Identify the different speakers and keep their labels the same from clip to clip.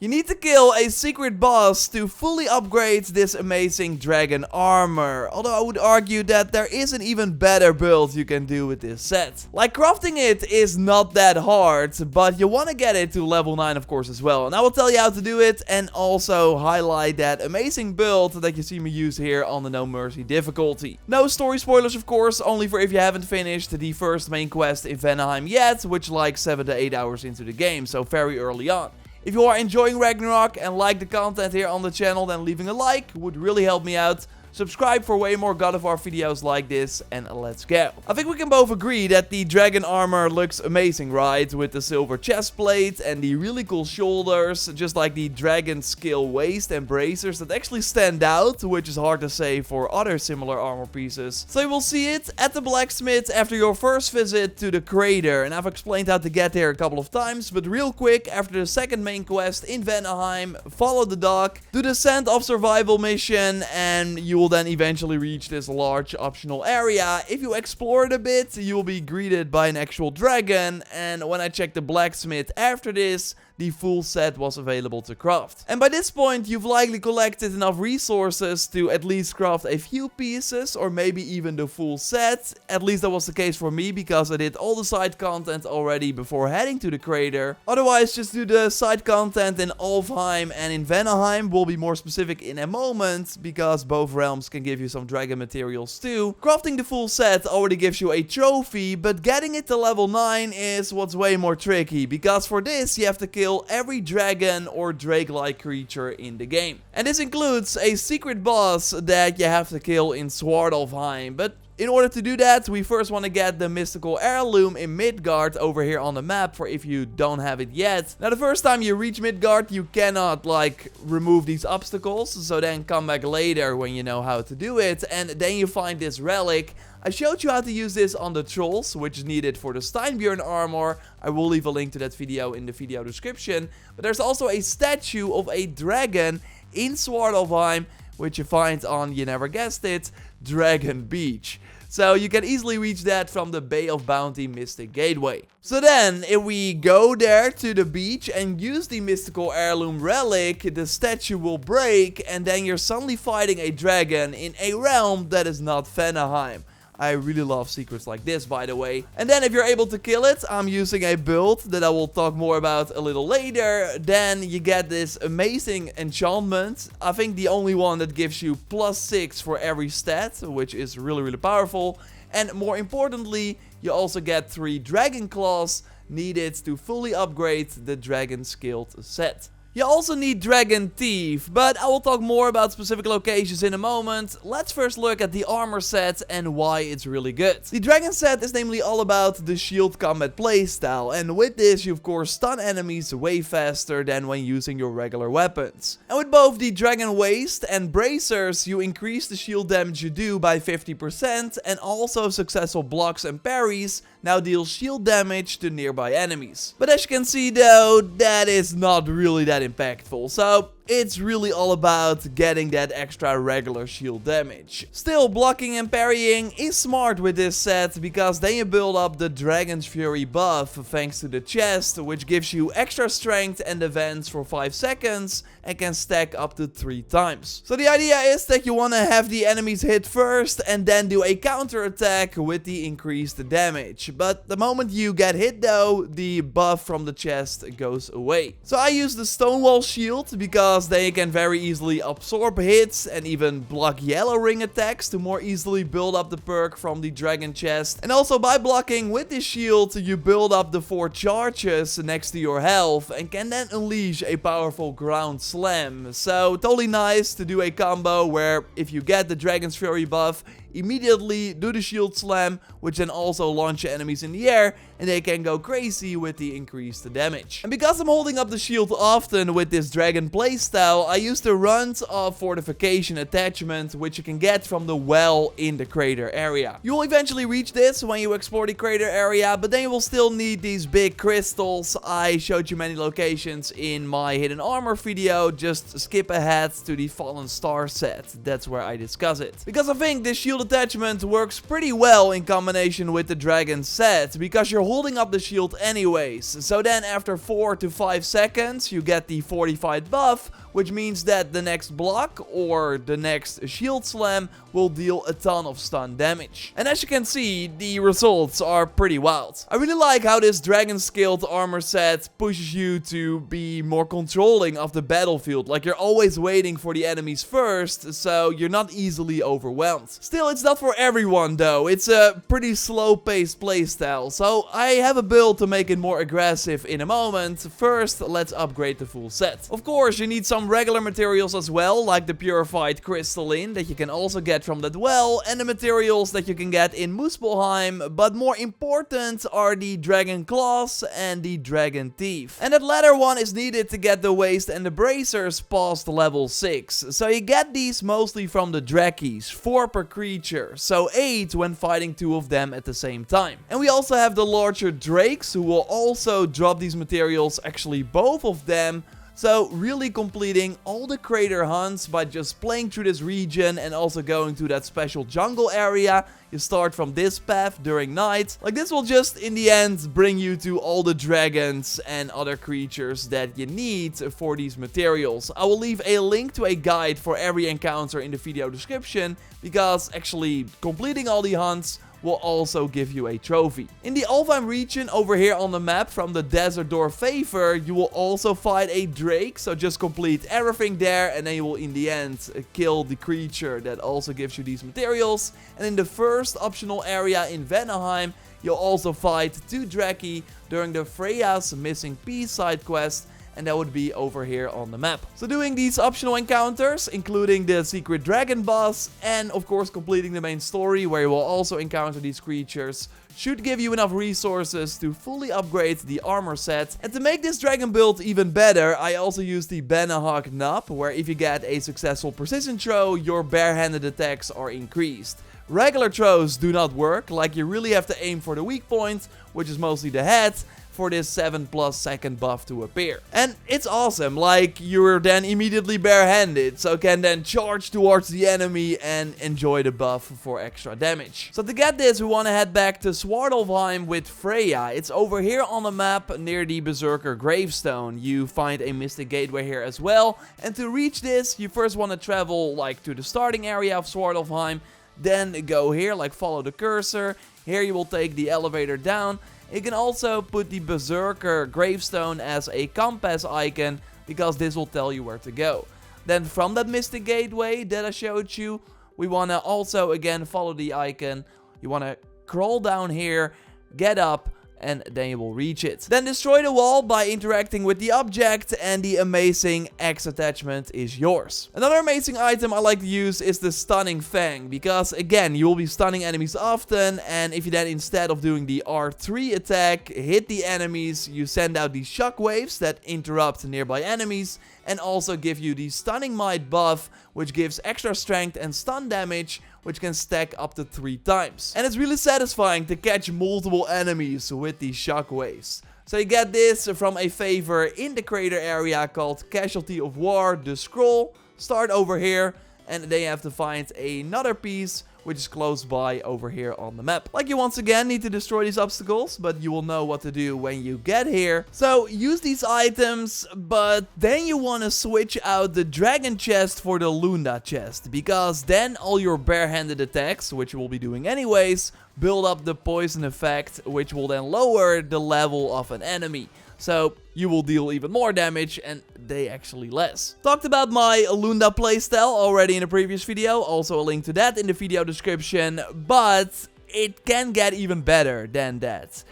Speaker 1: You need to kill a secret boss to fully upgrade this amazing dragon armor. Although I would argue that there is an even better build you can do with this set. Like, crafting it is not that hard, but you want to get it to level 9 of course as well. And I will tell you how to do it and also highlight that amazing build that you see me use here on the No Mercy difficulty. No story spoilers of course, only for if you haven't finished the first main quest in Vanaheim yet, which like 7 to 8 hours into the game, so very early on. If you are enjoying Ragnarok and like the content here on the channel, then leaving a like would really help me out. Subscribe for way more God of War videos like this, and let's go. I think we can both agree that the dragon armor looks amazing, right? With the silver chest plate and the really cool shoulders, just like the dragon scale waist and bracers that actually stand out, which is hard to say for other similar armor pieces. So you will see it at the blacksmith after your first visit to the crater, and I've explained how to get there a couple of times, but real quick, after the second main quest in Vanaheim, follow the dog, do the Scent of Survival mission, and you will then eventually reach this large optional area. If you explore it a bit, you will be greeted by an actual dragon, and when I checked the blacksmith after this, the full set was available to craft. And by this point, you've likely collected enough resources to at least craft a few pieces, or maybe even the full set. At least that was the case for me, because I did all the side content already before heading to the crater. Otherwise, just do the side content in Alfheim and in Vanaheim. We'll be more specific in a moment, because both realms can give you some dragon materials too. Crafting the full set already gives you a trophy, but getting it to level 9 is what's way more tricky, because for this you have to kill every dragon or drake-like creature in the game. And this includes a secret boss that you have to kill in Svartalfheim, but in order to do that, we first want to get the mystical heirloom in Midgard over here on the map, for if you don't have it yet. Now, the first time you reach Midgard, you cannot, like, remove these obstacles, so then come back later when you know how to do it, and then you find this relic. I showed you how to use this on the trolls, which is needed for the Steinbjorn armor. I will leave a link to that video in the video description. But there's also a statue of a dragon in Svartalfheim, which you find on, you never guessed it, Dragon Beach. So you can easily reach that from the Bay of Bounty Mystic Gateway. So then, if we go there to the beach and use the mystical heirloom relic, the statue will break, and then you're suddenly fighting a dragon in a realm that is not Vanaheim. I really love secrets like this, by the way. And then if you're able to kill it, I'm using a build that I will talk more about a little later. Then you get this amazing enchantment. I think the only one that gives you +6 for every stat, which is really, really powerful. And more importantly, you also get 3 dragon claws needed to fully upgrade the dragon skilled set. You also need Dragon Teeth, but I will talk more about specific locations in a moment. Let's first look at the armor set and why it's really good. The dragon set is namely all about the shield combat playstyle, and with this you of course stun enemies way faster than when using your regular weapons. And with both the dragon waist and bracers, you increase the shield damage you do by 50%, and also successful blocks and parries now deal shield damage to nearby enemies. But as you can see though, that is not really that impactful, so it's really all about getting that extra regular shield damage. Still, blocking and parrying is smart with this set, because then you build up the Dragon's Fury buff thanks to the chest, which gives you extra strength and defense for 5 seconds and can stack up to 3 times. So the idea is that you want to have the enemies hit first and then do a counter attack with the increased damage. But the moment you get hit though, the buff from the chest goes away. So I use the Stonewall Shield because they can very easily absorb hits and even block yellow ring attacks to more easily build up the perk from the dragon chest. And also by blocking with this shield, you build up the 4 charges next to your health and can then unleash a powerful ground slam. So totally nice to do a combo where if you get the Dragon's Fury buff, immediately do the shield slam, which then also launch enemies in the air, and they can go crazy with the increased damage. And because I'm holding up the shield often with this dragon playstyle, I use the Runs of Fortification attachment, which you can get from the well in the crater area. You will eventually reach this when you explore the crater area, but then you will still need these big crystals. I showed you many locations in my hidden armor video, just skip ahead to the Fallen Star set. That's where I discuss it. Because I think this shield shield attachment works pretty well in combination with the dragon set, because you're holding up the shield anyways. So then after 4 to 5 seconds you get the fortified buff, which means that the next block or the next shield slam will deal a ton of stun damage. And as you can see, the results are pretty wild. I really like how this dragon scaled armor set pushes you to be more controlling of the battlefield. Like, you're always waiting for the enemies first, so you're not easily overwhelmed. Still, it's not for everyone though. It's a pretty slow paced playstyle, so I have a build to make it more aggressive in a moment. First, let's upgrade the full set. Of course, you need some regular materials as well, like the purified crystalline that you can also get from that well, and the materials that you can get in Muspelheim, but more important are the dragon claws and the dragon teeth. And that latter one is needed to get the waist and the bracers past level 6. So you get these mostly from the Drakkies, 4 per creature, so 8 when fighting 2 of them at the same time. And we also have the larger drakes who will also drop these materials, actually both of them. So really completing all the crater hunts by just playing through this region and also going to that special jungle area. You start from this path during night. Like, this will just in the end bring you to all the dragons and other creatures that you need for these materials. I will leave a link to a guide for every encounter in the video description, because actually completing all the hunts will also give you a trophy. In the Alfheim region over here on the map from the Desert Door Favor, you will also fight a Drake, so just complete everything there and then you will in the end kill the creature that also gives you these materials. And in the first optional area in Vanaheim, you'll also fight 2 Drakki during the Freya's Missing Piece side quest, and that would be over here on the map. So doing these optional encounters, including the secret dragon boss, and of course completing the main story where you will also encounter these creatures, should give you enough resources to fully upgrade the armor set. And to make this dragon build even better, I also use the Banahawk Knob, where if you get a successful precision throw, your barehanded attacks are increased. Regular throws do not work, like you really have to aim for the weak point, which is mostly the head, for this 7+ second buff to appear. And it's awesome, like you're then immediately barehanded, so can then charge towards the enemy and enjoy the buff for extra damage. So to get this, we want to head back to Svartalfheim with Freya. It's over here on the map near the Berserker gravestone. You find a mystic gateway here as well, and to reach this, you first want to travel like to the starting area of Svartalfheim, then go here, like follow the cursor. Here you will take the elevator down. You can also put the Berserker gravestone as a compass icon, because this will tell you where to go. Then from that mystic gateway that I showed you, we want to also again follow the icon. You want to crawl down here, get up, and then you will reach it. Then destroy the wall by interacting with the object, and the amazing X attachment is yours. Another amazing item I like to use is the Stunning Fang, because again, you will be stunning enemies often, and if you then instead of doing the R3 attack, hit the enemies, you send out these shockwaves that interrupt nearby enemies, and also give you the Stunning Might buff, which gives extra strength and stun damage, which can stack up to 3 times. And it's really satisfying to catch multiple enemies with these shockwaves. So you get this from a favor in the crater area called Casualty of War, the scroll. Start over here, and then you have to find another piece which is close by over here on the map. Like, you once again need to destroy these obstacles, but you will know what to do when you get here. So use these items, but then you want to switch out the dragon chest for the Lunda chest, because then all your barehanded attacks, which you will be doing anyways, build up the poison effect, which will then lower the level of an enemy. So you will deal even more damage and they actually less. Talked about my Lunda playstyle already in a previous video, also a link to that in the video description, but it can get even better than that.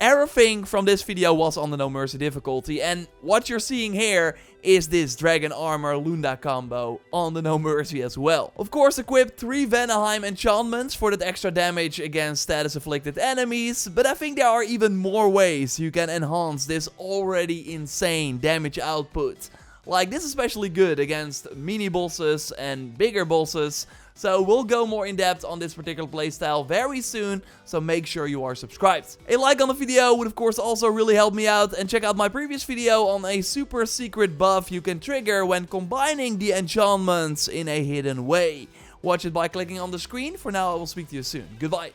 Speaker 1: Everything from this video was on the No Mercy difficulty, and what you're seeing here is this Dragon Armor Lunda combo on the No Mercy as well. Of course, equip 3 Vanaheim enchantments for that extra damage against status afflicted enemies, but I think there are even more ways you can enhance this already insane damage output. Like, this is especially good against mini bosses and bigger bosses. So we'll go more in depth on this particular playstyle very soon, so make sure you are subscribed. A like on the video would of course also really help me out, and check out my previous video on a super secret buff you can trigger when combining the enchantments in a hidden way. Watch it by clicking on the screen. For now, I will speak to you soon. Goodbye.